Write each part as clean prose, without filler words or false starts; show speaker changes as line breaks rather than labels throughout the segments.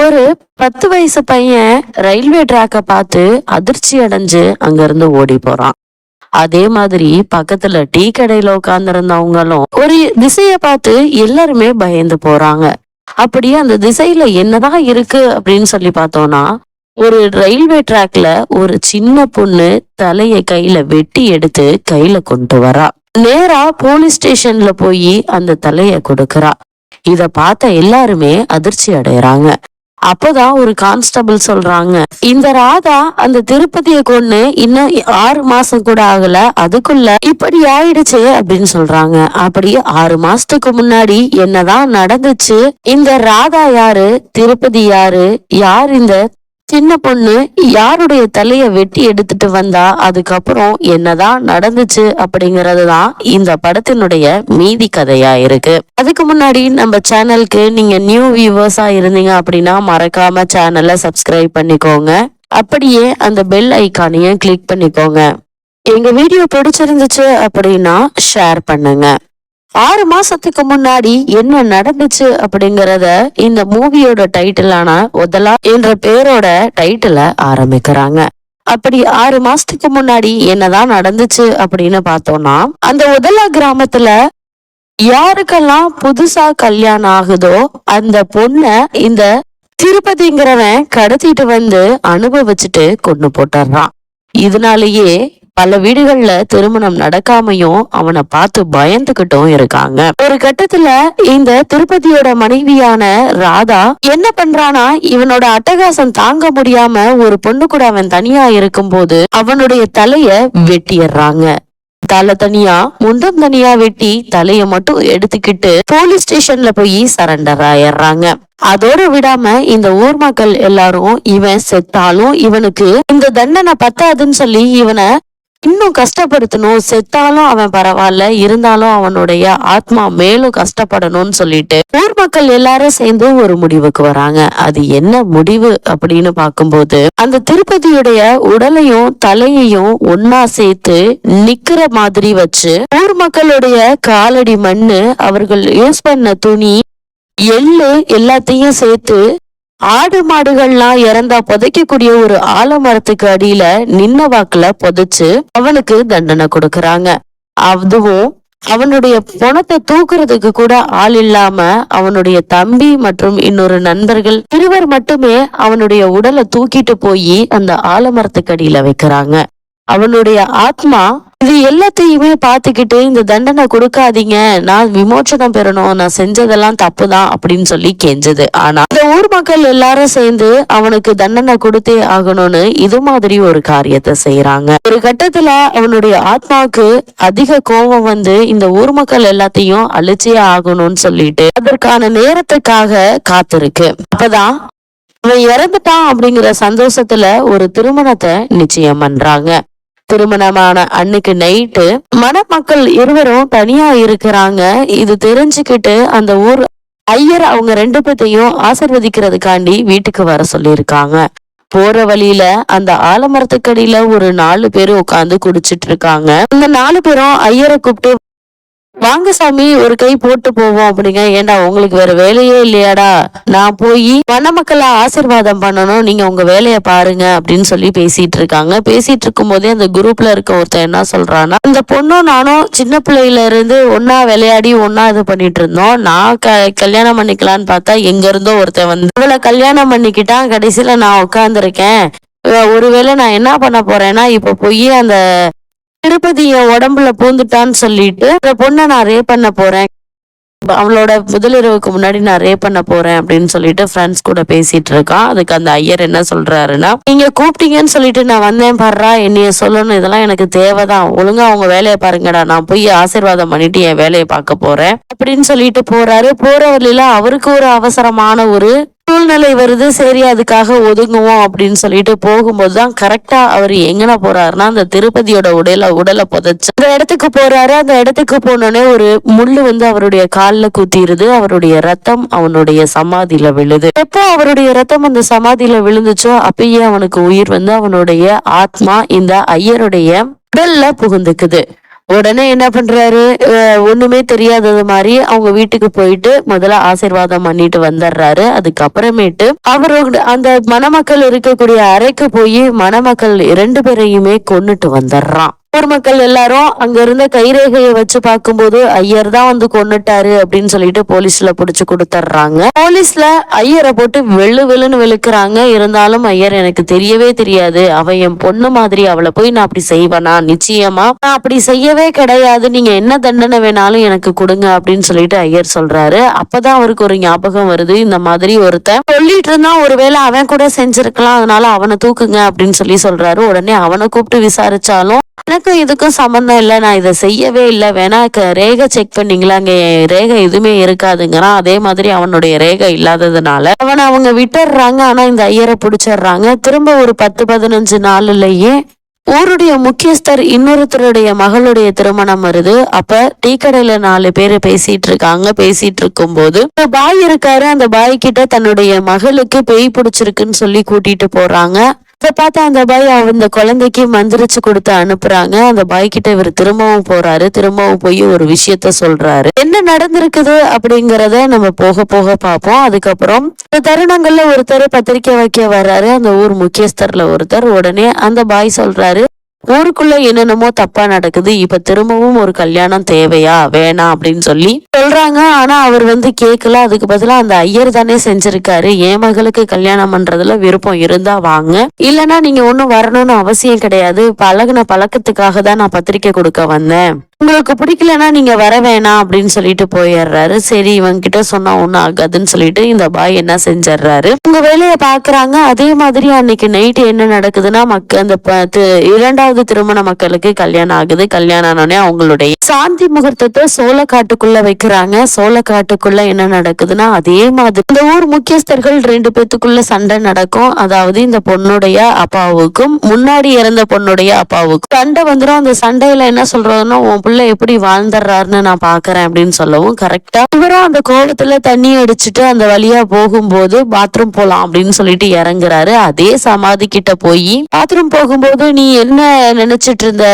ஒரு 10 வயசு பையன் ரயில்வே ட்ராக்க பார்த்து அதிர்ச்சி அடைஞ்சு அங்க இருந்து ஓடி போறான். அதே மாதிரி பக்கத்துல டீ கடையில உட்கார்ந்து இருந்தவங்களும் ஒரு திசைய பார்த்து எல்லாருமே பயந்து போறாங்க. அப்படியே அந்த திசையில என்னதான் இருக்கு அப்படின்னு சொல்லி பார்த்தோம்னா, ஒரு ரயில்வே ட்ராக்ல ஒரு சின்ன பொண்ணு தலைய கையில வெட்டி எடுத்து கையில கொண்டு வரா. நேரா போலீஸ் ஸ்டேஷன்ல போய் அந்த தலைய கொடுக்கறா. இத பார்த்த எல்லாருமே அதிர்ச்சி அடையறாங்க. அப்பதான் ஒரு கான்ஸ்டபிள் சொல்றாங்க, இந்த ராதா அந்த திருப்பதியை கொன்னு இன்னும் 6 மாசம் கூட ஆகல, அதுக்குள்ள இப்படி ஆயிடுச்சு அப்படின்னு சொல்றாங்க. அப்படி 6 மாசத்துக்கு முன்னாடி என்னதான் நடந்துச்சு, இந்த ராதா யாரு, திருப்பதி யாரு, யார் இந்த சின்ன பொண்ணு, யாருடைய தலைய வெட்டி எடுத்துட்டு வந்தா, அதுக்கப்புறம் என்னதான் நடந்துச்சு அப்படிங்கறதுதான் இந்த படத்தினுடைய மீதி கதையா இருக்கு. அதுக்கு முன்னாடி நம்ம சேனலுக்கு நீங்க நியூ வியூவர்ஸா இருந்தீங்க அப்படின்னா மறக்காம சேனலை சப்ஸ்கிரைப் பண்ணிக்கோங்க. அப்படியே அந்த பெல் ஐக்கானையும் கிளிக் பண்ணிக்கோங்க. எங்க வீடியோ பிடிச்சிருந்துச்சு அப்படின்னா ஷேர் பண்ணுங்க. 6 மாசத்துக்கு முன்னாடி என்ன நடந்துச்சு அப்படிங்கறத இந்த மூவியோட டைட்டிலான ஒதலா என்ற பேரோட டைட்டில ஆரம்பிக்கிறாங்க. அப்படி 6 மாசத்துக்கு முன்னாடி என்னதான் நடந்துச்சு அப்படின்னு பார்த்தோம்னா, அந்த ஒதலா கிராமத்துல யாருக்கெல்லாம் புதுசா கல்யாணம் ஆகுதோ அந்த பொண்ண இந்த திருப்பதிங்கிறவன் கடத்திட்டு வந்து அனுபவிச்சுட்டு கொண்டு போட்டுறான். இதனாலேயே பல வீடுகள்ல திருமணம் நடக்காமையும் அவனை பார்த்து பயந்துகிட்டும் இருக்காங்க. ஒரு கட்டத்துல இந்த திருப்பதியோட மனைவியான ராதா என்ன பண்றானா, இவனோட அட்டகாசம் தாங்க முடியாம ஒரு பொண்ணு கூட அவன் தனியா இருக்கும் போது அவனுடைய தலைய வெட்டிடுறாங்க. தலை தனியா முண்டம் தனியா வெட்டி தலைய மட்டும் எடுத்துக்கிட்டு போலீஸ் ஸ்டேஷன்ல போய் சரண்டர் ஆயிடுறாங்க. அதோட விடாம இந்த ஊர் மக்கள் எல்லாரும் இவன் செத்தாலும் இவனுக்கு இந்த தண்டனை பத்தாதுன்னு சொல்லி இவனை இன்னும் கஷ்டப்படுத்தணும், செத்தாலும் அவன் பரவாயில்ல, இருந்தாலும் அவனுடைய ஆத்மா மேலும் கஷ்டப்படணும்னு சொல்லிட்டு ஊர் மக்கள் எல்லாரும் சேர்ந்து ஒரு முடிவுக்கு வராங்க. அது என்ன முடிவு அப்படின்னு பார்க்கும்போது, அந்த திருப்பதியுடைய உடலையும் தலையையும் ஒன்னா சேர்த்து நிக்கிற மாதிரி வச்சு ஊர் மக்களுடைய காலடி மண்ணு, அவர்கள் யூஸ் பண்ண துணி, எள்ளு எல்லாத்தையும் சேர்த்து ஆடு மாடுகள்லாம் இறந்தா புதைக்கக்கூடிய ஒரு ஆலமரத்துக்கு அடியில நின்ன வாக்குல புதைச்சு அவனுக்கு தண்டனை கொடுக்கறாங்க. அதுவும் அவனுடைய பணத்தை தூக்குறதுக்கு கூட ஆள் இல்லாம அவனுடைய தம்பி மற்றும் இன்னொரு நண்பர்கள் இருவர் மட்டுமே அவனுடைய உடலை தூக்கிட்டு போய் அந்த ஆலமரத்துக்கு அடியில வைக்கிறாங்க. அவனுடைய ஆத்மா இது எல்லாத்தையுமே பார்த்துக்கிட்டு இந்த தண்டனை கொடுக்காதீங்க, நான் விமோச்சனம் பெறணும், நான் செஞ்சதெல்லாம் தப்புதான் அப்படின்னு சொல்லி கெஞ்சது. ஆனா இந்த ஊர் மக்கள் எல்லாரும் சேர்ந்து அவனுக்கு தண்டனை கொடுத்தே ஆகணும்னு இது மாதிரி ஒரு காரியத்தை செய்யறாங்க. ஒரு கட்டத்துல அவனுடைய ஆத்மாவுக்கு அதிக கோபம் வந்து இந்த ஊர் மக்கள் எல்லாத்தையும் அழிச்சே ஆகணும்னு சொல்லிட்டு அதற்கான நேரத்துக்காக காத்திருக்கு. அப்பதான் அவன் இறந்துட்டான் அப்படிங்கிற சந்தோஷத்துல ஒரு திருமணத்தை நிச்சயம் பண்றாங்க. திருமணமான அன்னைக்கு நைட்டு மணமக்கள் இருவரும் தனியா இருக்கிறாங்க. இது தெரிஞ்சுக்கிட்டு அந்த ஊர் ஐயர் அவங்க 2 பேத்தையும் ஆசிர்வதிக்கிறதுக்காண்டி வீட்டுக்கு வர சொல்லியிருக்காங்க. போற வழியில அந்த ஆலமரத்துக்கடியில ஒரு 4 பேரு உட்காந்து குடிச்சிட்டு இருக்காங்க. அந்த 4 பேரும் ஐயரை கூப்பிட்டு, வாங்க சாமி ஒரு கை போட்டு போவோம் அப்படிங்க. ஏண்டா உங்களுக்கு வேற வேலையே இல்லையாடா, நான் போய் மணமக்களை ஆசீர்வாதம் பண்ணணும், நீங்க உங்க வேலையை பாருங்க அப்படின்னு சொல்லி பேசிட்டு இருக்காங்க. பேசிட்டு இருக்கும் போதே அந்த குரூப்ல இருக்க ஒருத்தன் என்ன சொல்றான்னா, இந்த பொண்ணும் நானும் சின்ன பிள்ளையில இருந்து ஒன்னா விளையாடி ஒன்னா இது பண்ணிட்டு இருந்தோம், நான் கல்யாணம் பண்ணிக்கலான்னு பார்த்தா எங்க இருந்தோ ஒருத்தன் வந்து இவளை கல்யாணம் பண்ணிக்கிட்டான், கடைசியில நான் உட்காந்துருக்கேன். ஒருவேளை நான் என்ன பண்ண போறேன்னா, இப்ப போய் அந்த திருப்பதி என் உடம்புல பூந்துட்டான்னு சொல்லிட்டு இந்த பொண்ணை நான் ரேப் பண்ண போறேன், அவளோட முதலிரவுக்கு முன்னாடி நான் ரேப் பண்ண போறேன் அப்படின்னு சொல்லிட்டு ஃப்ரெண்ட்ஸ் கூட பேசிட்டு இருக்கான். அதுக்கு அந்த ஐயர் என்ன சொல்றாருன்னா, நீங்க கூப்பிட்டீங்கன்னு சொல்லிட்டு நான் வந்தேன் பாடுறா, என்னைய சொல்லணும், இதெல்லாம் எனக்கு தேவைதான், ஒழுங்கா அவங்க வேலையை பாருங்கடா, நான் போய் ஆசீர்வாதம் பண்ணிட்டு என் வேலையை பார்க்க போறேன் அப்படின்னு சொல்லிட்டு போறாரு. போற வழியில அவருக்கு ஒரு அவசரமான ஒரு சூழ்நிலை வருது. சரி அதுக்காக ஒதுங்குவோம் அப்படின்னு சொல்லிட்டு போகும்போதுதான் கரெக்டா அவர் எங்கன போறாருன்னா, அந்த திருப்பதியோட உடலை புதைச்சு அந்த இடத்துக்கு போறாரு. அந்த இடத்துக்கு போனோடனே ஒரு முள்ளு வந்து அவருடைய கால்ல குத்திருது. அவருடைய ரத்தம் அவனுடைய சமாதியில விழுது. எப்போ அவருடைய ரத்தம் அந்த சமாதியில விழுந்துச்சோ அப்பயே அவனுக்கு உயிர் வந்து அவனுடைய ஆத்மா இந்த ஐயருடைய உடல்ல புகுந்துக்குது. உடனே என்ன பண்றாரு, ஒண்ணுமே தெரியாதது மாதிரி அவங்க வீட்டுக்கு போயிட்டு முதல்ல ஆசீர்வாதம் பண்ணிட்டு வந்துடுறாரு. அதுக்கப்புறமேட்டு அவரோட அந்த மணமக்கள் இருக்கக்கூடிய அறைக்கு போய் மணமக்கள் 2 பேரையுமே கொன்னுட்டு வந்துடுறான். ஊர் மக்கள் எல்லாரும் அங்க இருந்த கைரேகையை வச்சு பார்க்கும்போது ஐயர் தான் வந்து கொன்னுட்டாரு அப்படின்னு சொல்லிட்டு போலீஸ்ல புடிச்சு கொடுத்துட்றாங்க. போலீஸ்ல ஐயரை போட்டு வெளுன்னு வெளுக்குறாங்க. இருந்தாலும் ஐயர் எனக்கு தெரியவே தெரியாது, அவ என் பொண்ணு மாதிரி, அவளை போய் நான் அப்படி செய்வேனா, நிச்சயமா நான் அப்படி செய்யவே கிடையாது, நீங்க என்ன தண்டனை வேணாலும் எனக்கு கொடுங்க அப்படின்னு சொல்லிட்டு ஐயர் சொல்றாரு. அப்பதான் அவருக்கு ஒரு ஞாபகம் வருது, இந்த மாதிரி ஒருத்தன் சொல்லிட்டு இருந்தான், ஒருவேளை அவன் கூட செஞ்சிருக்கலாம், அதனால அவனை தூக்குங்க அப்படின்னு சொல்றாரு. உடனே அவனை கூப்பிட்டு விசாரிச்சாலும் எனக்கும் இதுக்கும் சம்பந்தம் இல்லை, நான் இதை செய்யவே இல்லை, வேணா ரேகை செக் பண்ணீங்களா, அங்க ரேகை எதுவுமே இருக்காதுங்கிறான். அதே மாதிரி அவனுடைய ரேகை இல்லாததுனால அவனை அவங்க விட்டுடுறாங்க. ஆனா இந்த ஐயரை பிடிச்சிடுறாங்க. திரும்ப ஒரு 10-15 நாள்லயே ஊருடைய முக்கியஸ்தர் இன்னொருத்தருடைய மகளுடைய திருமணம் வருது. அப்ப டீ கடையில 4 பேரு பேசிட்டு இருக்காங்க. பேசிட்டு இருக்கும் போது பாய் இருக்காரு. அந்த பாய் கிட்ட தன்னுடைய மகளுக்கு பேய் பிடிச்சிருக்குன்னு சொல்லி கூட்டிட்டு போறாங்க. இதை பார்த்தா அந்த பாய் அந்த குழந்தைக்கு மந்திரிச்சு கொடுத்து அனுப்புறாங்க. அந்த பாய் கிட்ட இவர் திரும்பவும் போறாரு. திரும்பவும் போய் ஒரு விஷயத்த சொல்றாரு. என்ன நடந்திருக்குது அப்படிங்கறத நம்ம போக போக பார்ப்போம். அதுக்கப்புறம் தருணங்கள்ல ஒருத்தர் பத்திரிக்கை வைக்க வர்றாரு, அந்த ஊர் முக்கியஸ்தர்ல ஒருத்தர். உடனே அந்த பாய் சொல்றாரு, ஊருக்குள்ள என்னென்னமோ தப்பா நடக்குது, இப்ப திரும்பவும் ஒரு கல்யாணம் தேவையா வேணாம் அப்படின்னு சொல்லி சொல்றாங்க. ஆனா அவர் கேட்கல. அதுக்கு பதிலா அந்த ஐயர் தானே செஞ்சிருக்காரு, என் மகளுக்கு கல்யாணம் பண்றதுல விருப்பம் இருந்தா வாங்க, இல்லைன்னா நீங்க ஒன்னும் வரணும்னு அவசியம் கிடையாது, பழகுன பழக்கத்துக்காக தான் நான் பத்திரிக்கை கொடுக்க வந்தேன், உங்களுக்கு பிடிக்கலன்னா நீங்க வர வேணாம் அப்படின்னு சொல்லிட்டு போயிடுறாரு. சரி இவங்க கிட்ட சொன்னா ஒண்ணும் ஆகாதுன்னு சொல்லிட்டு இந்த பாய் என்ன செஞ்சிடறாரு, உங்க வேலையை பாக்குறாங்க. அதே மாதிரி அன்னைக்கு நைட்டு என்ன நடக்குதுன்னா, அந்த 2வது திருமண மக்களுக்கு கல்யாணம் ஆகுது. கல்யாணம் ஆனோடனே அவங்களுடைய சாந்தி முகூர்த்தத்தை சோளக்காட்டுக்குள்ள வைக்கிறாங்க. சோளக்காட்டுக்குள்ள என்ன நடக்குதுன்னா, அதே மாதிரி இந்த ஊர் முக்கியஸ்தர்கள் 2 பேத்துக்குள்ள சண்டை நடக்கும். அதாவது இந்த பொண்ணுடைய அப்பாவுக்கும் முன்னாடி இறந்த பொண்ணுடைய அப்பாவுக்கும் சண்டை வந்துடும். அந்த சண்டையில என்ன சொல்றதுன்னா, புள்ள எப்படி வாழ்ந்துடுறாருன்னு நான் பாக்குறேன் அப்படின்னு சொல்லவும், கரெக்டா இவரும் அந்த கோபத்துல தண்ணி அடிச்சுட்டு அந்த வழியா போகும்போது பாத்ரூம் போலாம் அப்படின்னு சொல்லிட்டு இறங்குறாரு. அதே சமாதி கிட்ட போய் பாத்ரூம் போகும்போது, நீ என்ன நினைச்சிட்டு இருந்த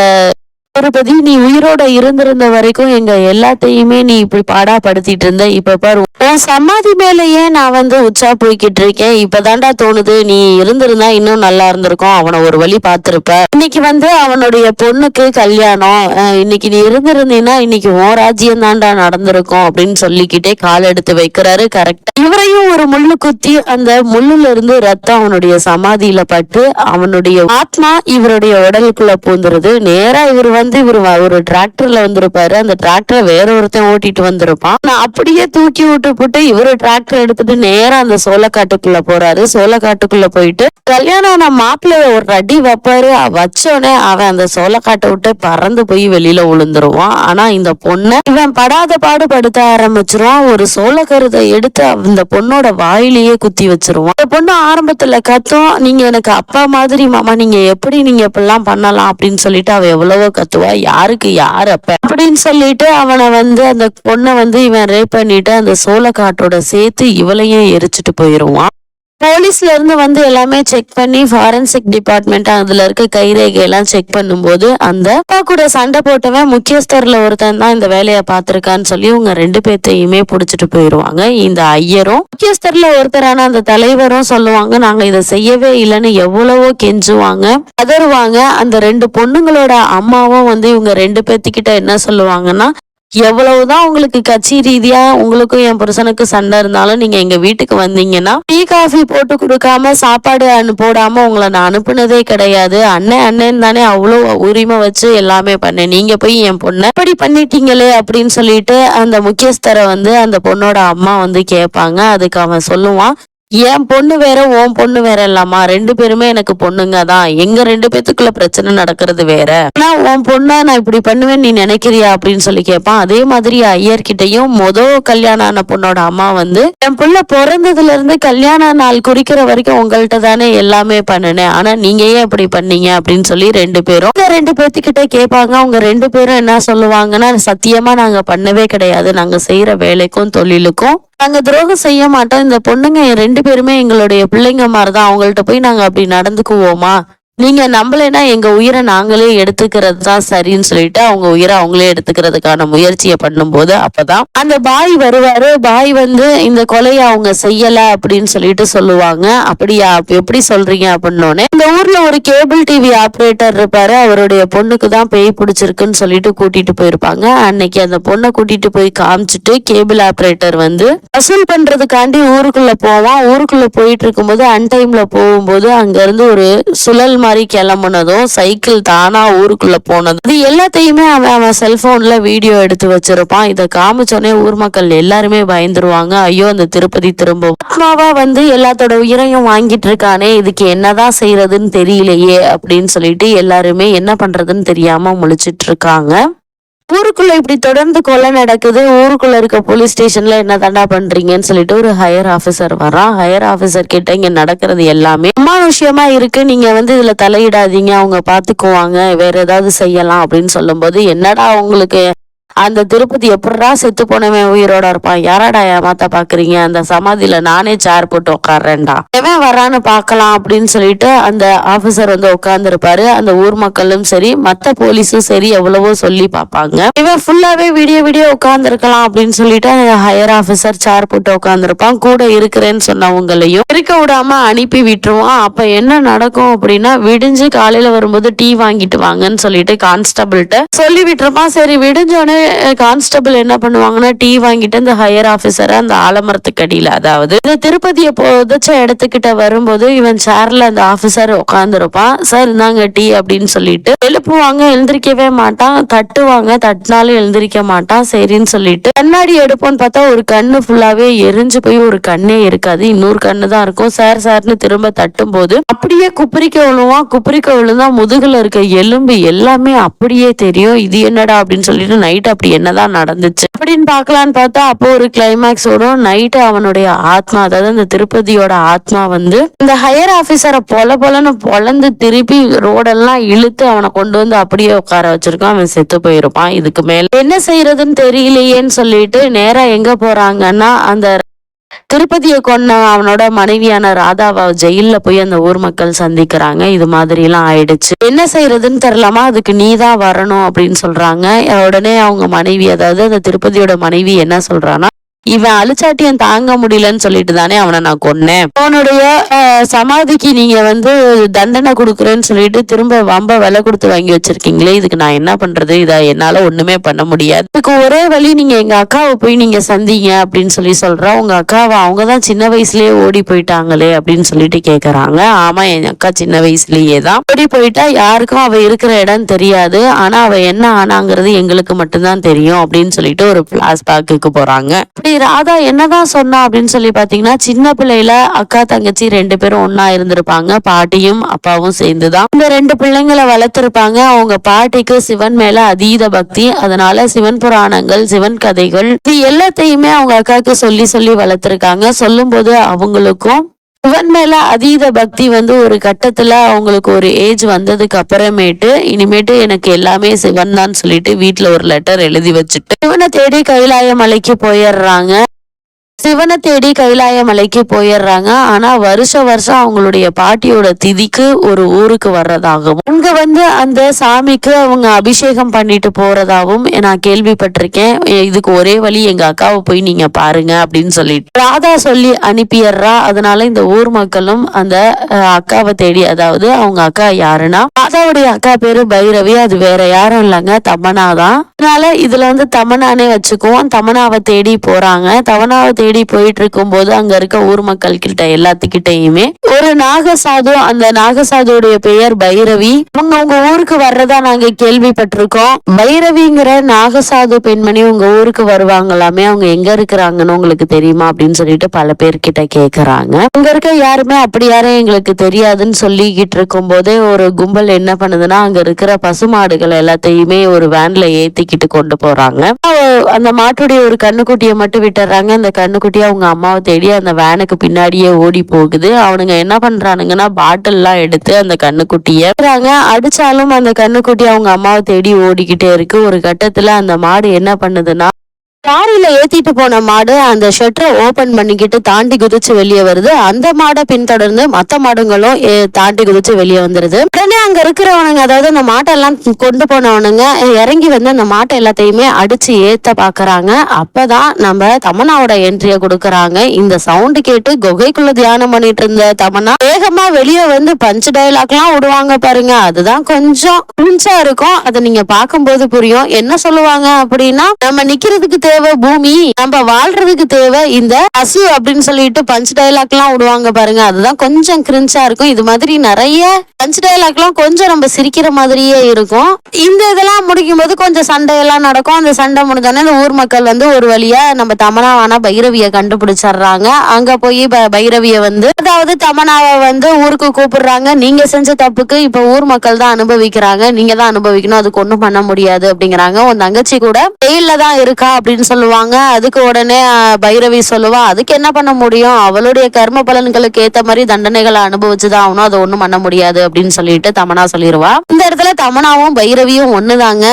பதி, நீ உயிரோட இருந்திருந்த வரைக்கும் எங்க எல்லாத்தையுமே நீ இப்படி பாடாப்படுத்திட்டு இருந்த, இப்ப பாரு உன் சமாதி மேலேயே நான் உச்சா போய்கிட்டு இருக்கேன், இப்பதான்டா தோணுது நீ இருந்திருந்தா இன்னும் நல்லா இருந்திருக்கும், அவனை ஒரு வழி பார்த்திருப்ப, இன்னைக்கு அவனுடைய பொண்ணுக்கு கல்யாணம், இன்னைக்கு நீ இருந்திருந்தீன்னா இன்னைக்கு உன் ராஜ்யம் தான்டா நடந்திருக்கும் அப்படின்னு சொல்லிக்கிட்டே கால் எடுத்து வைக்கிறாரு. கரெக்டா இவரையும் ஒரு முள்ளு குத்தி அந்த முள்ளுல இருந்து ரத்தம் அவனுடைய சமாதியில பட்டு அவனுடைய ஆத்மா இவருடைய உடலுக்குள்ள பூந்துருது. நேரா இவர் இவர் ஒரு டிராக்டர்ல வந்திருப்பாரு. அந்த டிராக்டரை வேற ஒருத்தன் ஓட்டிட்டு வந்திருப்பான். அப்படியே தூக்கி விட்டு போட்டு இவரு டிராக்டர் எடுத்துட்டு நேரா அந்த சோளக்காட்டுக்குள்ள போறாரு. சோளக்காட்டுக்குள்ள போயிட்டு கல்யாணம் மாப்பிள்ளைய ஒரு அடி வைப்பாரு. வச்சோடனே அவன் அந்த சோளக்காட்டை விட்டு பறந்து போய் வெளியில விழுந்துருவான். ஆனா இந்த பொண்ணை இவன் படாத பாடு படுத்த ஆரம்பிச்சிருவான். ஒரு சோளக்கருதை எடுத்து இந்த பொண்ணோட வாயிலேயே குத்தி வச்சிருவான். அந்த பொண்ணு ஆரம்பத்துல கத்தும், நீங்க எனக்கு அப்பா மாதிரி மாமா, நீங்க எப்படி நீங்க இப்படிலாம் பண்ணலாம் அப்படின்னு சொல்லிட்டு அவ எவ்வளவோ கத்துவா, யாருக்கு யார் அப்ப அப்படின்னு சொல்லிட்டு அவனை அந்த பொண்ணை இவன் ரேப் பண்ணிட்டு அந்த சோளக்காட்டோட சேர்த்து இவளையும் எரிச்சிட்டு போயிருவான். போலீஸ்ல இருந்து எல்லாமே செக் பண்ணி ஃபாரன்சிக் டிபார்ட்மெண்ட் அதுல இருக்க கைரேகை எல்லாம் செக் பண்ணும்போது அந்த அப்பா கூட சண்டை போட்டவன் முக்கியஸ்தர்ல ஒருத்தன் தான் இந்த வேலையை பார்த்திருக்கான்னு சொல்லி உங்க 2 பேர்த்தையுமே புடிச்சிட்டு போயிருவாங்க. இந்த ஐயரும் முக்கியஸ்தர்ல ஒருத்தரான அந்த தலைவரும் சொல்லுவாங்க, நாங்க இதை செய்யவே இல்லைன்னு எவ்வளவோ கெஞ்சுவாங்க, கதறுவாங்க. அந்த 2 பொண்ணுங்களோட அம்மாவும் இவங்க 2 பேர்த்துக்கிட்ட என்ன சொல்லுவாங்கன்னா, எவ்வளவுதான் உங்களுக்கு கட்சி ரீதியா உங்களுக்கும் என் புருஷனுக்கு சண்டை இருந்தாலும் நீங்க எங்க வீட்டுக்கு வந்தீங்கன்னா டீ காஃபி போட்டு கொடுக்காம சாப்பாடு போடாம உங்களை நான் அனுப்புனதே கிடையாது, அண்ணன் தானே அவ்வளவு உரிமை வச்சு எல்லாமே பண்ணேன், நீங்க போய் என் பொண்ணை இப்படி பண்ணிட்டீங்களே அப்படின்னு சொல்லிட்டு அந்த முக்கியஸ்தரை அந்த பொண்ணோட அம்மா கேட்பாங்க. அதுக்கு அவன் சொல்லுவான், என் பொண்ணு வேற உன் பொண்ணு வேற இல்லாமா, 2 பேருமே எனக்கு பொண்ணுங்க தான், எங்க 2 பேத்துக்குள்ள பிரச்சனை நடக்கிறது வேற, ஆனா உன் பொண்ணா நான் இப்படி பண்ணுவேன் நீ நினைக்கிறியா அப்படின்னு சொல்லி கேட்பான். அதே மாதிரி ஐயர்கிட்டையும் கல்யாணம் ஆன பொண்ணோட அம்மா என் புள்ள பிறந்ததுல இருந்து கல்யாண நாள் குறிக்கிற வரைக்கும் உங்கள்கிட்ட தானே எல்லாமே பண்ணினேன், ஆனா நீங்க ஏன் இப்படி பண்ணீங்க அப்படின்னு சொல்லி 2 பேரும் 2 பேர்த்துக்கிட்ட கேட்பாங்க. அவங்க 2 பேரும் என்ன சொல்லுவாங்கன்னா, சத்தியமா நாங்க பண்ணவே கிடையாது, நாங்க செய்யற வேலைக்கும் தொழிலுக்கும் நாங்க துரோகம் செய்ய மாட்டோம், இந்த பொண்ணுங்க 2 பேருமே எங்களுடைய பிள்ளைங்க மாதிரிதான், அவங்கள்ட்ட போய் நாங்க அப்படி நடந்துக்குவோமா, நீங்க நம்பலைன்னா எங்க உயிரை நாங்களே எடுத்துக்கிறது தான் சரின்னு சொல்லிட்டு அவங்க உயிரை அவங்களே எடுத்துக்கிறதுக்கான முயற்சியை பண்ணும்போது அப்பதான் அந்த பாய் வருவாரு. பாய் வந்து இந்த கொலையை அவங்க செய்யல அப்படின்னு சொல்லிட்டு சொல்லுவாங்க. அப்படியா, எப்படி சொல்றீங்க அப்படின்னோடனே, இந்த ஊர்ல ஒரு கேபிள் டிவி ஆபரேட்டர் இருப்பாரு, அவருடைய பொண்ணுக்கு தான் பேய் பிடிச்சிருக்குன்னு சொல்லிட்டு கூட்டிட்டு போயிருப்பாங்க. அன்னைக்கு அந்த பொண்ணை கூட்டிட்டு போய் காமிச்சிட்டு கேபிள் ஆபரேட்டர் வந்து வசூல் பண்றதுக்காண்டி ஊருக்குள்ள போவான். ஊருக்குள்ள போயிட்டு இருக்கும்போது அன்டைம்ல போகும்போது அங்க இருந்து ஒரு சுழல் மாதிரி கிளம்புனதும் சைக்கிள் தானா ஊருக்குள்ள போனதும் இது எல்லாத்தையுமே அவன் செல்போன்ல வீடியோ எடுத்து வச்சிருப்பான். இதை காமிச்சோடனே ஊர் மக்கள் எல்லாருமே பயந்துருவாங்க. ஐயோ, அந்த திருப்பதி திரும்ப ஆத்மாவா வந்து எல்லாத்தோட உயிரையும் வாங்கிட்டு இருக்கானே, இதுக்கு என்னதான் செய்யறதுன்னு தெரியலையே அப்படின்னு சொல்லிட்டு எல்லாருமே என்ன பண்றதுன்னு தெரியாம முழிச்சிட்டு இருக்காங்க. ஊருக்குள்ள இப்படி தொடர்ந்து கொலை நடக்குது. ஊருக்குள்ள இருக்க போலீஸ் ஸ்டேஷன்ல என்ன தண்டா பண்றீங்கன்னு சொல்லிட்டு ஒரு ஹையர் ஆபீசர் வரான். ஹையர் ஆபீசர் கிட்ட இங்க நடக்கிறது எல்லாமே அமானுஷ்யமா இருக்கு, நீங்க வந்து இதுல தலையிடாதீங்க, அவங்க பாத்துக்குவாங்க, வேற ஏதாவது செய்யலாம் அப்படின்னு சொல்லும்போது, என்னடா உங்களுக்கு அந்த திருப்பதி எப்படா செத்து போனவன் உயிரோட இருப்பான், யாராடா ஏமாத்த பாக்குறீங்க, அந்த சமாதியில நானே சேர் போட்டு உட்கார்றேன்டா, எவன் வரான்னு பாக்கலாம் அப்படின்னு சொல்லிட்டு அந்த ஆபீசர் வந்து உட்கார்ந்து இருப்பாரு. அந்த ஊர் மக்களும் சரி மத்த போலீஸும் சரி எவ்வளவோ சொல்லி பார்ப்பாங்க. இவன் ஃபுல்லாவே விடிய விடிய உட்கார்ந்து இருக்கலாம் அப்படின்னு சொல்லிட்டு ஹையர் ஆபீசர் சேர் போட்டு உட்கார்ந்து இருப்பான். கூட இருக்கிறேன்னு சொன்னவங்களையும் இருக்க விடாம அனுப்பி விட்டுருவான். அப்ப என்ன நடக்கும் அப்படின்னா, விடிஞ்சு காலையில வரும்போது டீ வாங்கிட்டு வாங்கன்னு சொல்லிட்டு கான்ஸ்டபிள்கிட்ட சொல்லி விட்டுருப்பான். சரி, விடிஞ்சோடனே கான்ஸ்டபிள் என்ன பண்ணுவாங்கன்னா டீ வாங்கிட்டு இந்த ஹையர் ஆபீசரை அந்த ஆலமரத்துக்கு அடியில, அதாவது இந்த திருப்பதியை புதைச்ச இடத்துக்கிட்ட வரும்போது இவன் சேர்ல அந்த ஆபீசர் உட்கார்ந்து இருப்பான். சார் இந்தாங்க டீ அப்படின்னு சொல்லிட்டு எழுப்புவாங்க. எழுந்திருக்கவே மாட்டான். தட்டுவாங்க, தட்டினாலும் எழுந்திருக்க மாட்டான். சரின்னு சொல்லிட்டு கண்ணாடி எடுப்போன்னு பார்த்தா ஒரு கண்ணு ஃபுல்லாவே எரிஞ்சு போய் ஒரு கண்ணே இருக்காது, இன்னொரு கண்ணு தான் இருக்கும். சார் சார்னு திரும்ப தட்டும் போது அப்படியே குப்பரிக்க விழுவான். குப்பரிக்க விழுந்தா முதுகுல இருக்க எலும்பு எல்லாமே அப்படியே தெரியும். இது என்னடா அப்படின்னு சொல்லிட்டு நைட் அப்படி என்னதான் நடந்துச்சு அப்படின்னு பார்க்கலான்னு பார்த்தா அப்போ ஒரு கிளைமேக்ஸ் வரும். நைட்டு அவனுடைய ஆத்மா, அதாவது அந்த திருப்பதியோட ஆத்மா வந்து இந்த ஹையர் ஆபீசரை பொலன்னு பொலந்து திருப்பி ரோடெல்லாம் இழுத்து அவனை கொண்டு வந்து அப்படியே உட்கார வச்சிருக்கான். அவன் செத்து போயிருப்பான். இதுக்கு மேல என்ன செய்யறதுன்னு தெரியலையேன்னு சொல்லிட்டு நேரா எங்க போறாங்கன்னா, அந்த திருப்பதியை கொன்ன அவனோட மனைவியான ராதாவை ஜெயில போய் அந்த ஊர் மக்கள் சந்திக்கிறாங்க. இது மாதிரி எல்லாம் ஆயிடுச்சு, என்ன செய்யறதுன்னு தெரியலாமா, அதுக்கு நீ தான் வரணும் அப்படின்னு சொல்றாங்க. உடனே அவங்க மனைவி, அதாவது அந்த திருப்பதியோட மனைவி என்ன சொல்றான்னா, இவன் அழிச்சாட்டியம் தாங்க முடியலன்னு சொல்லிட்டு தானே அவனை நான் கொன்னேன், அவனுடைய சமாதிக்கு நீங்க வந்து தண்டனை கொடுக்குறேன்னு சொல்லிட்டு திரும்ப வம்ப விலை கொடுத்து வாங்கி வச்சிருக்கீங்களே, இதுக்கு நான் என்ன பண்றது, இதை என்னால ஒண்ணுமே பண்ண முடியாது, இதுக்கு ஒரே வழி நீங்க எங்க அக்காவை போய் நீங்க சந்திங்க அப்படின்னு சொல்றா. உங்க அக்காவை அவங்கதான் சின்ன வயசுலயே ஓடி போயிட்டாங்களே அப்படின்னு சொல்லிட்டு கேக்குறாங்க. ஆமா, என் அக்கா சின்ன வயசுலயே தான் ஓடி போயிட்டா, யாருக்கும் அவ இருக்கிற இடம் தெரியாது, ஆனா அவ என்ன ஆனாங்கிறது எங்களுக்கு மட்டும்தான் தெரியும் அப்படின்னு சொல்லிட்டு ஒரு பிளாஷ்பேக்கு போறாங்க. ராதா என்னதான் சொன்னா அப்படின்னு சொல்லி பாத்தீங்கன்னா, சின்ன பிள்ளையில அக்கா தங்கச்சி 2 பேரும் ஒன்னா இருந்திருப்பாங்க. பாட்டியும் அப்பாவும் சேர்ந்துதான் இந்த 2 பிள்ளைங்களை வளர்த்திருப்பாங்க. அவங்க பாட்டிக்கு சிவன் மேல அதீத பக்தி, அதனால சிவன் புராணங்கள், சிவன் கதைகள் இது எல்லாத்தையுமே அவங்க அக்காவுக்கு சொல்லி சொல்லி வளர்த்திருக்காங்க. சொல்லும் போது அவங்களுக்கும் சிவன் மேல அதீத பக்தி வந்து ஒரு கட்டத்துல அவங்களுக்கு ஒரு ஏஜ் வந்ததுக்கு அப்புறமேட்டு இனிமேட்டு எனக்கு எல்லாமே சிவன் தான் சொல்லிட்டு வீட்டுல ஒரு லெட்டர் எழுதி வச்சுட்டு சிவனை தேடி கைலாய மலைக்கு போயிடுறாங்க. சிவனை தேடி கைலாய மலைக்கு போயிடுறாங்க. ஆனா வருஷம் அவங்களுடைய பாட்டியோட திதிக்கு ஒரு ஊருக்கு வர்றதாகவும் அங்க வந்து அந்த சாமிக்கு அவங்க அபிஷேகம் பண்ணிட்டு போறதாகவும் நான் கேள்விப்பட்டிருக்கேன். இதுக்கு ஒரே வழி எங்க அக்காவை போய் நீங்க பாருங்க அப்படின்னு சொல்லிட்டு ராதா சொல்லி அனுப்பிடுறா. அதனால இந்த ஊர் மக்களும் அந்த அக்காவை தேடி, அதாவது அவங்க அக்கா யாருன்னா ராதாவுடைய அக்கா பேரு பைரவி, அது வேற யாரும் இல்லைங்க, தமனா தான். அதனால இதுல வந்து தமனானே வச்சுக்குவோம். தமனாவை தேடி போறாங்க. தமனாவை தேடி போயிட்டு இருக்கும் போது அங்க இருக்க ஊர் மக்கள் கிட்ட எல்லாத்துக்கிட்டையுமே ஒரு நாகசாது, அந்த நாகசாதுடைய பெயர் பைரவி, அவங்க உங்க ஊருக்கு வர்றதா நாங்க கேள்விப்பட்டிருக்கோம், பைரவிங்கிற நாகசாது பெண்மணி உங்க ஊருக்கு வருவாங்களாமே, அவங்க எங்க இருக்கிறாங்கன்னு உங்களுக்கு தெரியுமா அப்படின்னு சொல்லிட்டு பல பேர்கிட்ட கேக்குறாங்க. அங்க இருக்க யாருமே அப்படி யாரும் எங்களுக்கு தெரியாதுன்னு சொல்லிக்கிட்டு இருக்கும் போதே ஒரு கும்பல் என்ன பண்ணுதுன்னா, அங்க இருக்கிற பசுமாடுகள் எல்லாத்தையுமே ஒரு வேன்ல ஏத்திக்கிட்டு கொண்டு போறாங்க. அந்த மாட்டுடைய ஒரு கண்ணுக்குட்டியை மட்டும் விட்டுறாங்க. அந்த கண்ணுக்குட்டி அவங்க அம்மாவை தேடி அந்த வேனுக்கு பின்னாடியே ஓடி போகுது. அவனுங்க என்ன பண்றானுங்கன்னா பாட்டில் எல்லாம் எடுத்து அந்த கண்ணுக்குட்டிய அடிச்சாலும் அந்த கண்ணுக்குட்டி அவங்க அம்மாவை தேடி ஓடிக்கிட்டே இருக்கு. ஒரு கட்டத்துல அந்த மாடு என்ன பண்ணுதுன்னா லாரியில ஏத்திட்டு போன மாடு அந்த ஷெட்டரை ஓபன் பண்ணிக்கிட்டு தாண்டி குதிச்சு வெளியே வருது. அந்த மாடை பின்தொடர்ந்து மத்த மாடுங்களும் தாண்டி குதிச்சு வெளியே வந்துருது. உடனே அங்க இருக்கிறவனுங்க, அதாவது அந்த மாட்டை எல்லாம் கொண்டு போனவனுங்க இறங்கி வந்து அந்த மாட்டை எல்லாத்தையுமே அடிச்சு ஏத்த பாக்குறாங்க. அப்பதான் நம்ம தமனாவோட என்ட்ரிய கொடுக்கறாங்க. இந்த சவுண்ட் கேட்டு குகைக்குள்ள தியானம் பண்ணிட்டு இருந்த தமனா வேகமா வெளியே வந்து பஞ்ச் டயலாக் எல்லாம் விடுவாங்க பாருங்க. அதுதான் கொஞ்சம் புரிஞ்சா இருக்கும். அதை நீங்க பார்க்கும்போது புரியும். என்ன சொல்லுவாங்க அப்படின்னா, நம்ம நிக்கிறதுக்கு தேவை பூமி, நம்ம வாழ்றதுக்கு தேவை இந்த பசு அப்படின்னு சொல்லிட்டு பஞ்ச் டயலாக் எல்லாம் விடுவாங்க பாருங்க. அதுதான் கொஞ்சம் கிரிஞ்சா இருக்கும். இது மாதிரி நிறைய பஞ்ச் டயலாக் எல்லாம் கொஞ்சம் நம்ம சிரிக்கிற மாதிரியே இருக்கும். இந்த இதெல்லாம் முடிக்கும் போது கொஞ்சம் சண்டையெல்லாம் நடக்கும். அந்த சண்டை முடிஞ்சோடனே இந்த ஊர் மக்கள் வந்து ஒரு வழியா நம்ம தமனாவான பைரவிய கண்டுபிடிச்சிடுறாங்க. அங்க போய் பைரவிய வந்து, அதாவது தமனாவை வந்து ஊருக்கு கூப்பிடுறாங்க. நீங்க செஞ்ச தப்புக்கு இப்ப ஊர் மக்கள் தான் அனுபவிக்கிறாங்க, நீங்க தான் அனுபவிக்கணும், அதுக்கு ஒண்ணும் பண்ண முடியாது அப்படிங்கிறாங்க. உன் தங்கச்சி கூட ஜெயில தான் இருக்கா அப்படின்னு சொல்லுவாங்க. அதுக்கு உடனே பைரவி சொல்லுவா, அதுக்கு என்ன பண்ண முடியும், அவளுடைய கர்ம பலன்களுக்கு ஏத்த மாதிரி தண்டனைகளை அனுபவிச்சுதான் ஆகணும், அதை ஒண்ணும் பண்ண முடியாது அப்படின்னு சொல்லிட்டு தமனா சொல்லிடுவா. இந்த இடத்துல தமனாவும் பைரவியும் ஒண்ணுதாங்க,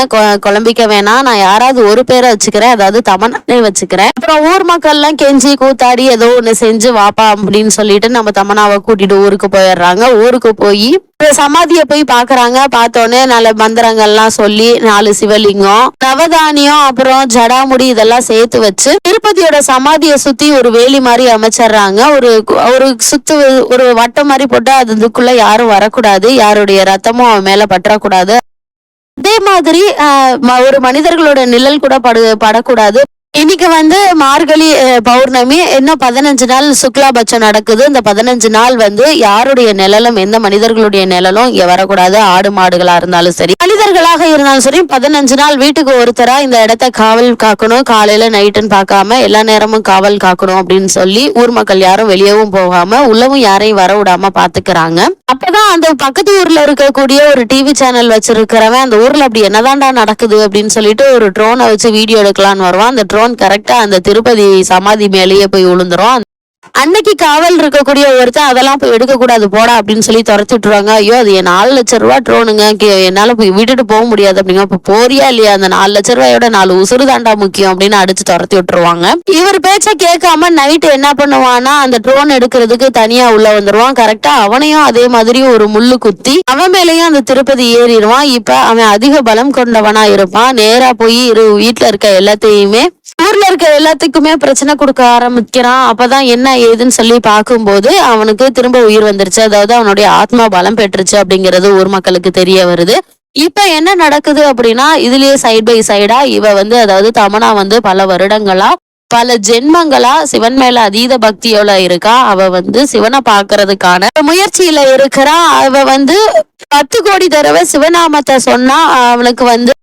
குழம்பிக்க வேணாம், நான் யாராவது ஒரு பேரை வச்சுக்கிறேன், அதாவது தமனானே வச்சுக்கிறேன். அப்புறம் ஊர் மக்கள் எல்லாம் கெஞ்சி கூத்தாடி ஏதோ ஒண்ணு செஞ்சு வாப்பா அப்படின்னு சொல்லிட்டு நம்ம தமனாவை கூட்டிட்டு ஊருக்கு போயிடுறாங்க. ஊருக்கு போய் சமாதியை போய் பாக்குறாங்க. பார்த்தோன்னே நல்ல மந்திரங்கள்லாம் சொல்லி 4 சிவலிங்கம், நவதானியம், அப்புறம் ஜடாமுடி இதெல்லாம் சேர்த்து வச்சு திருப்பதியோட சமாதியை சுத்தி ஒரு வேலி மாதிரி அமைச்சிடுறாங்க. ஒரு சுத்து ஒரு வட்டம் மாதிரி போட்டு அதுக்குள்ள யாரும் வரக்கூடாது, யாருடைய ரத்தமும் அவன் மேல பற்றக்கூடாது. அதே மாதிரி ஒரு மனிதர்களோட நிழல் கூட படக்கூடாது. இன்னைக்கு வந்து மார்கழி பௌர்ணமி, இன்னும் 15 நாள் சுக்லாபட்சம் நடக்குது. இந்த 15 நாள் வந்து யாருடைய நிழலும், எந்த மனிதர்களுடைய நிழலும் இங்க வரக்கூடாது. ஆடு மாடுகளா இருந்தாலும் சரி, மனிதர்களாக இருந்தாலும் சரி, 15 நாள் வீட்டுக்கு ஒருத்தரா இந்த இடத்த காவல் காக்கணும். காலையில நைட்டுன்னு பார்க்காம எல்லா நேரமும் காவல் காக்கணும் அப்படின்னு சொல்லி ஊர் மக்கள் யாரும் வெளியவும் போகாம உள்ளவும் யாரையும் வர விடாம பாத்துக்கிறாங்க. அப்பதான் அந்த பக்கத்து ஊர்ல இருக்கக்கூடிய ஒரு டிவி சேனல் வச்சிருக்கிறவன் அந்த ஊர்ல அப்படி என்னதான்டா நடக்குது அப்படின்னு சொல்லிட்டு ஒரு ட்ரோனை வச்சு வீடியோ எடுக்கலான்னு வருவான். அந்த ட்ரோன் கரெக்டா அந்த திருப்பதி சமாதி மேலேயே போய் விழுந்துரும். அன்னைக்கு காவல் இருக்கக்கூடிய ஒருத்தன் அதெல்லாம் போய் எடுக்க கூடாது போடா அப்படின்னு சொல்லி துரத்தி விட்டுருவாங்க. ஐயோ, அது 4 லட்சம் ரூபாய் ட்ரோனுங்க, என்னால போய் விட்டுட்டு போக முடியாது அப்படிங்க. இப்ப போறியா இல்லையா, அந்த 4 லட்சம் ரூபாயோட 4 உசுறு தாண்டா முக்கியம் அப்படின்னு அடிச்சு துரத்தி விட்டுருவாங்க. இவர் பேச்ச கேட்காம நைட்டு என்ன பண்ணுவான்னா, அந்த ட்ரோன் எடுக்கிறதுக்கு தனியா உள்ள வந்துருவான். கரெக்டா அவனையும் அதே மாதிரி ஒரு முள்ளு குத்தி அவன் மேலேயும் அந்த திருப்பதி ஏறிடுவான். இப்ப அவன் அதிக பலம் கொண்டவனா இருப்பான். நேரா போய் வீட்டுல இருக்க எல்லாத்தையுமே, ஊர்ல இருக்க எல்லாத்துக்குமே பிரச்சனை கொடுக்க ஆரம்பிக்கிறான். அப்பதான் என்ன ஏதுன்னு சொல்லி பார்க்கும்போது அவனுக்கு திரும்ப உயிர் வந்துருச்சு, அதாவது அவனுடைய ஆத்மா பலம் பெற்றுச்சு அப்படிங்கிறது ஊர் மக்களுக்கு தெரிய வருது. இப்ப என்ன நடக்குது அப்படின்னா, இதுலயே சைட் பை சைடா இவ வந்து, அதாவது தமனா வந்து பல வருடங்களா பல ஜென்மங்களா சிவன் மேல அதீத பக்தியோட இருக்கா. அவ வந்து சிவனை பாக்குறதுக்கான முயற்சியில இருக்கிறா. அவ வந்து 10 கோடி தடவை சிவநாமத்தை சொன்னா அவனுக்கு வந்து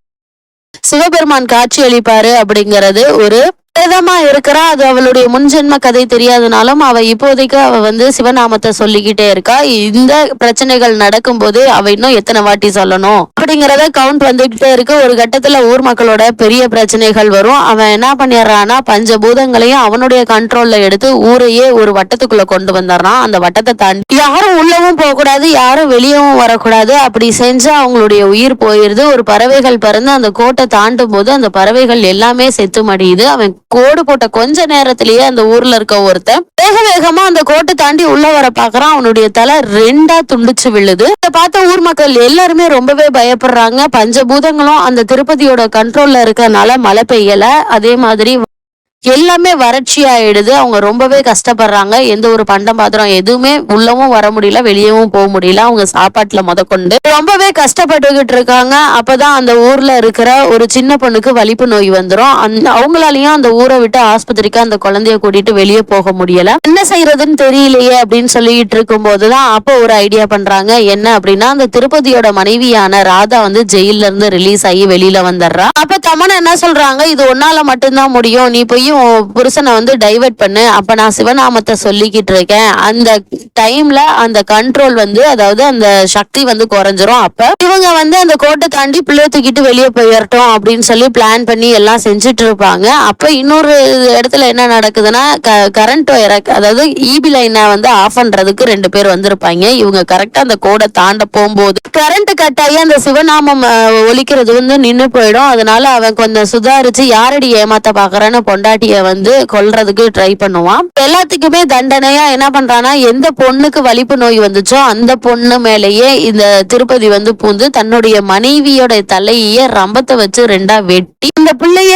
சிவபெருமான் காட்சி அளிப்பாரு அப்படிங்கிறது ஒரு வேதமா இருக்கிறா. அது அவளுடைய முன்ஜென்ம கதை தெரியாதனாலும் அவ இப்போதைக்கு அவ வந்து சிவநாமத்தை சொல்லிக்கிட்டே இருக்கா. இந்த பிரச்சனைகள் நடக்கும் போது அவ இன்னும் எத்தனை வாட்டி சொல்லணும் அப்படிங்கறத கவுண்ட் வந்துகிட்டே இருக்கு. ஒரு கட்டத்துல ஊர் மக்களோட பெரிய பிரச்சனைகள் வரும். அவன் என்ன பண்ணிடுறான்னா, பஞ்சபூதங்களையும் அவனுடைய கண்ட்ரோல்ல எடுத்து ஊரையே ஒரு வட்டத்துக்குள்ள கொண்டு வந்துடுறான். அந்த வட்டத்தை தாண்டி யாரும் உள்ளவும் போக கூடாது, யாரும் வெளியவும் வரக்கூடாது. அப்படி செஞ்சா அவங்களுடைய உயிர் போயிருது. ஒரு பறவைகள் பறந்து அந்த கோட்டை தாண்டும் போது அந்த பறவைகள் எல்லாமே செத்து மடியுது. அவன் கோடு போட்ட கொஞ்ச நேரத்திலேயே அந்த ஊர்ல இருக்க ஒருத்தன் வேக வேகமா அந்த கோட்டை தாண்டி உள்ள வர பாக்குறான். அவனுடைய தலை 2ஆ துண்டிச்சு விழுது. இதை பார்த்த ஊர் மக்கள் எல்லாருமே ரொம்பவே பயப்படுறாங்க. பஞ்சபூதங்களும் அந்த திருப்பதியோட கண்ட்ரோல்ல இருக்கனால மழை பெய்யல. அதே மாதிரி எல்லாமே வறட்சி ஆயிடுது. அவங்க ரொம்பவே கஷ்டப்படுறாங்க. எந்த ஒரு பண்டம் பாத்திரம் எதுவுமே உள்ளவும் வர முடியல, வெளியவும் போக முடியல. அவங்க சாப்பாட்டுல முதற்கொண்டு ரொம்பவே கஷ்டப்பட்டுக்கிட்டு இருக்காங்க. அப்பதான் அந்த ஊர்ல இருக்கிற ஒரு சின்ன பொண்ணுக்கு வலிப்பு நோய் வந்துரும். அவங்களாலையும் அந்த ஊரை விட்டு ஆஸ்பத்திரிக்கு அந்த குழந்தைய கூட்டிட்டு வெளியே போக முடியல. என்ன செய்யறதுன்னு தெரியலையே அப்படின்னு சொல்லிட்டு இருக்கும் போதுதான் அப்போ ஒரு ஐடியா பண்றாங்க. என்ன அப்படின்னா, அந்த திருப்பதியோட மனைவியான ராதா வந்து ஜெயில இருந்து ரிலீஸ் ஆகி வெளியில வந்துடுறா. அப்ப தமன் என்ன சொல்றாங்க, இது ஒன்னால மட்டும்தான் முடியும், நீ போய் உன் புருஷனை வந்து டைவர்ட் பண்ணு, அப்ப நான் சிவநாமத்தை சொல்லிக்கிட்டு இருக்கேன். அந்த டைம்ல அந்த கண்ட்ரோல் வந்து, அதாவது அந்த சக்தி வந்து குறைஞ்சிரும். அப்ப இவங்க வந்து அந்த கோட்டை தாண்டி பிள்ளைய தூக்கிட்டு வெளியே போயிடட்டும் அப்படின்னு சொல்லி பிளான் பண்ணி எல்லாம் செஞ்சுட்டு இருப்பாங்க. அப்ப இன்னொரு இடத்துல என்ன நடக்குதுன்னா, கரண்ட் ஒயரை, அதாவது ஈபி லைனை வந்து ஆஃப் பண்றதுக்கு 2 பேர் வந்திருப்பாங்க. இவங்க கரெக்டா அந்த கோடை தாண்ட போகும்போது கரண்ட் கட் ஆகி அந்த சிவநாமம் ஒலிக்கிறது வந்து நின்னு போயிடும். அதனால அவன் கொஞ்சம் சுதாரிச்சு யாரடி ஏமாத்த பாக்குறன்னு பொண்டாட்டிய வந்து கொல்றதுக்கு ட்ரை பண்ணுவான். எல்லாத்துக்குமே தண்டனையா என்ன பண்றானா, எந்த பொண்ணுக்கு வலிப்பு நோய் வந்துச்சோ அந்த பொண்ணு மேலேயே இந்த திருப்பதி வந்து பூந்து தன்னுடைய மனைவியோட தலையே ரம்பத்தை வச்சு 2ஆ வெட்டி இந்த பிள்ளைய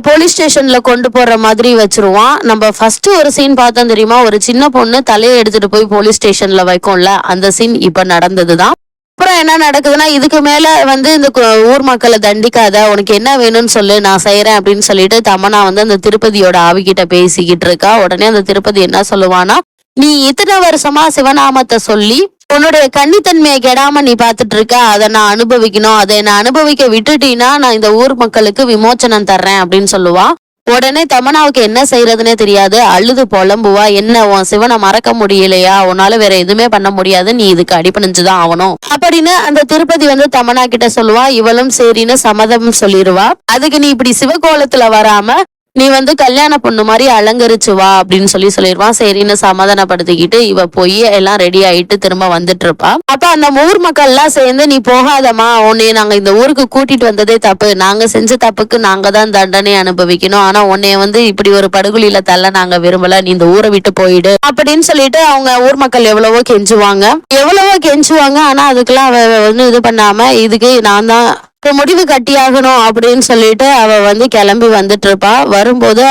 போலீஸ் ஸ்டேஷன்ல கொண்டு போற மாதிரி வச்சிருவான். நம்ம ஃபர்ஸ்ட் ஒரு சீன் பார்த்தோம் தெரியுமா, ஒரு சின்ன பொண்ணு தலையை எடுத்துட்டு போய் போலீஸ் ஸ்டேஷன்ல வைக்கும்ல, அந்த சீன் இப்ப நடந்ததுதான். அப்புறம் என்ன நடக்குதுன்னா, இதுக்கு மேல வந்து இந்த ஊர் மக்களை தண்டிக்காத, உனக்கு என்ன வேணும்னு சொல்லு, நான் செய்யறேன் அப்படின்னு சொல்லிட்டு தமன்னா வந்து அந்த திருப்பதியோட ஆவிகிட்ட பேசிக்கிட்டு இருக்கா. உடனே அந்த திருப்பதி என்ன சொல்லுவானா, நீ இத்தனை வருஷமா சிவநாமத்தை சொல்லி உன்னுடைய கன்னித்தன்மையை கெடாம நீ பாத்துட்டு இருக்க, அதை நான் அனுபவிக்கணும், அதை நான் அனுபவிக்க விட்டுட்டீன்னா நான் இந்த ஊர் மக்களுக்கு விமோச்சனம் தர்றேன் அப்படின்னு சொல்லுவா. உடனே தமன்னாவுக்கு என்ன செய்யறதுன்னே தெரியாது, அழுது புலம்புவா. என்ன உன் சிவனை மறக்க முடியலையா, உன்னால வேற எதுவுமே பண்ண முடியாது, நீ இதுக்கு அடிபணிஞ்சுதான் ஆகணும் அப்படின்னு அந்த திருப்பதி வந்து தமன்னா கிட்ட சொல்லுவா. இவளும் சரின்னு சம்மதம் சொல்லிடுவா. அதுக்கு நீ இப்படி சிவகோலத்துல வராம நீ வந்து கல்யாண பொண்ணு மாதிரி அலங்கரிச்சு வா அப்படின்னு சொல்லிடுவான். சரின்னு சமாதானப்படுத்திக்கிட்டு இவ போய் எல்லாம் ரெடி ஆயிட்டு திரும்ப வந்துட்டு இருப்பா. அப்ப அந்த ஊர் மக்கள் எல்லாம் சேர்ந்து, நீ போகாதமா, உன்னைய நாங்க இந்த ஊருக்கு கூட்டிட்டு வந்ததே தப்பு, நாங்க செஞ்ச தப்புக்கு நாங்க தான் தண்டனை அனுபவிக்கணும், ஆனா உன்னைய வந்து இப்படி ஒரு படுகொலியில தள்ள நாங்க விரும்பல, நீ இந்த ஊரை விட்டு போயிடு அப்படின்னு சொல்லிட்டு அவங்க ஊர் மக்கள் எவ்வளவோ கெஞ்சுவாங்க. ஆனா அதுக்கெல்லாம் அவ வந்து இது பண்ணாம, இதுக்கு நான் தான் முடிவு கட்டியாகணும் அப்படின்னு சொல்லிட்டு அவ வந்து கிளம்பி வந்துட்டு இருப்பா. வரும்போது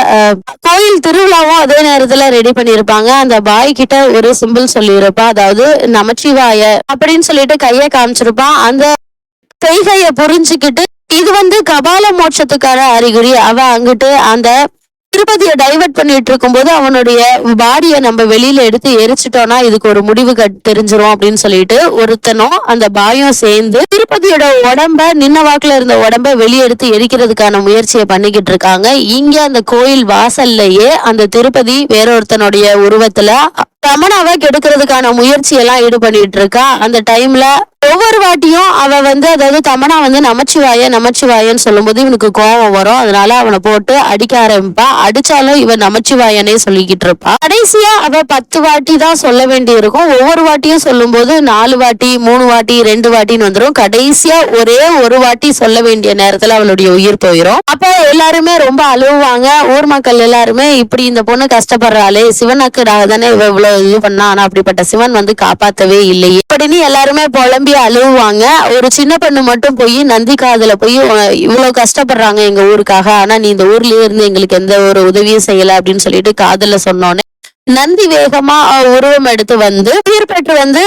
கோயில் திருவிழாவும் அதே நேரத்துல ரெடி பண்ணிருப்பாங்க. அந்த பாய் கிட்ட ஒரு சிம்பிள் சொல்லியிருப்பா, அதாவது நமச்சிவாய அப்படின்னு சொல்லிட்டு கைய காமிச்சிருப்பான். அந்த கைகைய புரிஞ்சுக்கிட்டு இது வந்து கபால மோட்சத்துக்கான அறிகுறி. அவ அங்கிட்டு அந்த திருப்பதியை டைவர்ட் பண்ணிட்டு இருக்கும் போது அவனுடைய பாடியை நம்ம வெளியில எடுத்து எரிச்சிட்டோம்னா இதுக்கு ஒரு முடிவு தெரிஞ்சிரும் அப்படின்னு சொல்லிட்டு ஒருத்தனும் அந்த பாயும் சேர்ந்து திருப்பதியோட உடம்ப, நின்ன வாக்குல இருந்த உடம்ப வெளியே எடுத்து எரிக்கிறதுக்கான முயற்சியை பண்ணிக்கிட்டு இருக்காங்க. இங்க அந்த கோயில் வாசல்லையே அந்த திருப்பதி வேறொருத்தனுடைய உருவத்துல தமன்னாவை கெடுக்கிறதுக்கான முயற்சி எல்லாம் ஈடுபட்டு இருக்கா. அந்த டைம்ல ஒவ்வொரு வாட்டியும் அவ வந்து, அதாவது தமன்னா வந்து நமச்சிவாயன்னு சொல்லும் போது இவனுக்கு கோபம் வரும். அதனால அவனை போட்டு அடிக்க ஆரம்பிப்பா. அடிச்சாலும் இவன் நமச்சிவாயனே சொல்லிக்கிட்டு இருப்பா. கடைசியா அவ 10 வாட்டி தான் சொல்ல வேண்டி இருக்கும். ஒவ்வொரு வாட்டியும் சொல்லும் போது 4 வாட்டி 3 வாட்டி 2 வாட்டின்னு வந்துடும். கடைசியா ஒரே ஒரு வாட்டி சொல்ல வேண்டிய நேரத்துல அவளுடைய உயிர் போயிடும். அப்ப எல்லாருமே ரொம்ப அழுவாங்க. ஊர் மக்கள் எல்லாருமே, இப்படி இந்த பொண்ணு கஷ்டப்படுறாளே, சிவனுக்கு தானே இவ்வளவு இது பண்ணா, ஆனா அப்படிப்பட்ட சிவன் வந்து காப்பாத்தவே இல்லையே அப்படின்னு எல்லாருமே புலம்பி அழுவாங்க. ஒரு சின்ன பொண்ணு மட்டும் போய் நந்தி காதுல போய், இவ்வளவு கஷ்டப்படுறாங்க எங்க ஊருக்காக, ஆனா நீ இந்த ஊர்லயே இருந்து எங்களுக்கு எந்த ஒரு உதவியும் செய்யல அப்படின்னு சொல்லிட்டு காதுல சொன்னோன்னே நந்தி வேகமா உருவம் எடுத்து வந்து உயிர் பெற்று வந்து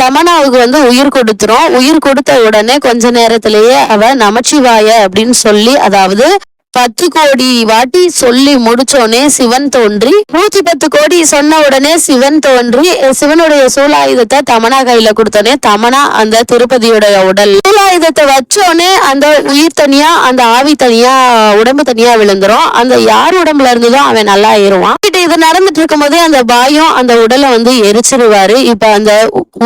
தமன்னாவுக்கு வந்து உயிர் கொடுத்துரும். உயிர் கொடுத்த உடனே கொஞ்ச நேரத்திலேயே அவ நமச்சிவாய அப்படின்னு சொல்லி, அதாவது 10 கோடி வாட்டி சொல்லி முடிச்சோடனே சிவன் தோன்றி, 110 கோடி சொன்ன உடனே சிவன் தோன்றி சிவனுடைய சூலாயுதத்தை தமன்னா கையில கொடுத்தோடனே தமன்னா அந்த திருப்பதியோட உடல் சூலாயுதத்தை வச்சோடனே அந்த உயிர் தனியா, அந்த ஆவி தனியா, உடம்பு தனியா விழுந்துரும். அந்த யார் உடம்புல இருந்ததோ அவன் நல்லா ஏறுவான். இது நடந்துட்டு இருக்கும் போதே அந்த பாயம் அந்த உடலை வந்து எரிச்சிருவாரு. இப்ப அந்த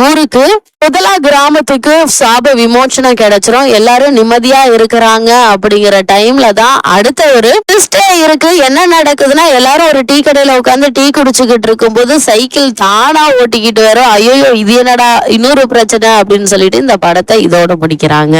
ஊருக்கு முதலா கிராமத்துக்கு சாப விமோச்சனம் கிடைச்சிரும். எல்லாரும் நிம்மதியா இருக்கிறாங்க. அப்படிங்கிற டைம்ல தான் அடுத்த ஒரு ட்விஸ்டே இருக்கு. என்ன நடக்குதுன்னா, எல்லாரும் ஒரு டீ கடையில உட்காந்து டீ குடிச்சுக்கிட்டு இருக்கும் போது சைக்கிள் தானா ஓட்டிக்கிட்டு வரும். ஐயோ இது என்னடா இன்னொரு பிரச்சனை அப்படின்னு சொல்லிட்டு இந்த படத்தை இதோட முடிக்கிறாங்க.